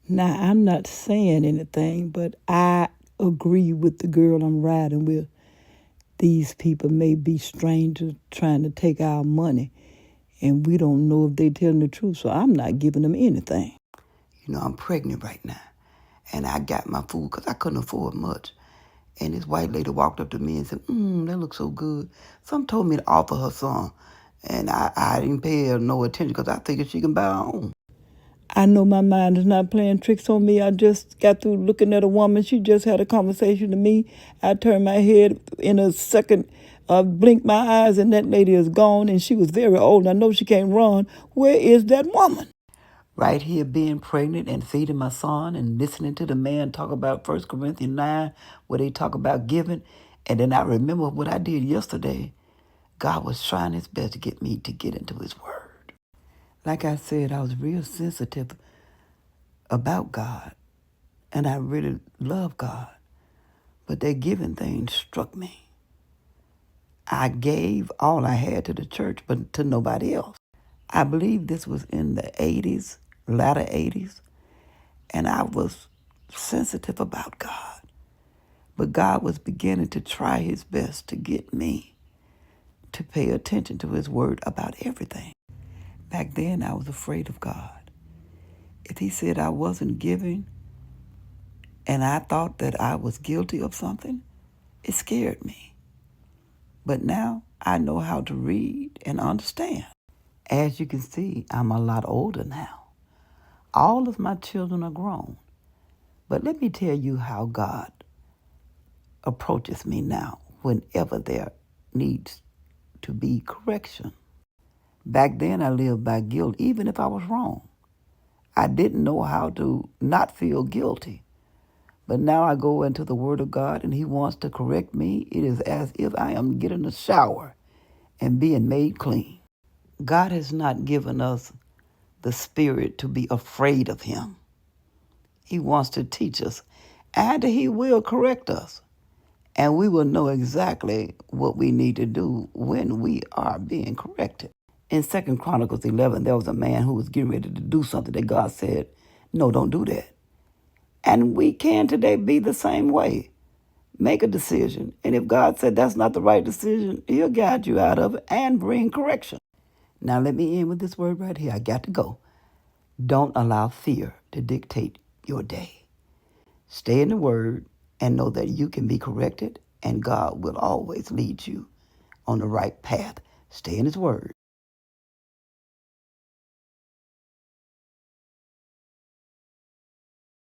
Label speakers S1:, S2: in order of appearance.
S1: Now, I'm not saying anything, but I agree with the girl I'm riding with. These people may be strangers trying to take our money, and we don't know if they're telling the truth, so I'm not giving them anything.
S2: I'm pregnant right now, and I got my food because I couldn't afford much. And this white lady walked up to me and said, that looks so good. Some told me to offer her some, and I didn't pay her no attention because I figured she can buy her own.
S1: I know my mind is not playing tricks on me. I just got through looking at a woman. She just had a conversation to me. I turned my head in a second, blinked my eyes, and that lady is gone, and she was very old. I know she can't run. Where is that woman?
S2: Right here being pregnant and feeding my son and listening to the man talk about 1 Corinthians 9, where they talk about giving. And then I remember what I did yesterday. God was trying his best to get me to get into his word. Like I said, I was real sensitive about God, and I really love God. But that giving thing struck me. I gave all I had to the church, but to nobody else. I believe this was in the 80s, latter 80s, and I was sensitive about God. But God was beginning to try his best to get me to pay attention to his word about everything. Back then, I was afraid of God. If he said I wasn't giving and I thought that I was guilty of something, it scared me. But now I know how to read and understand. As you can see, I'm a lot older now. All of my children are grown. But let me tell you how God approaches me now whenever there needs to be correction. Back then, I lived by guilt, even if I was wrong. I didn't know how to not feel guilty. But now I go into the Word of God and he wants to correct me. It is as if I am getting a shower and being made clean. God has not given us the spirit to be afraid of him. He wants to teach us, and he will correct us. And we will know exactly what we need to do when we are being corrected. In 2 Chronicles 11, there was a man who was getting ready to do something that God said, no, don't do that. And we can today be the same way. Make a decision. And if God said that's not the right decision, he'll guide you out of it and bring correction. Now let me end with this word right here. I got to go. Don't allow fear to dictate your day. Stay in the word and know that you can be corrected and God will always lead you on the right path. Stay in his word.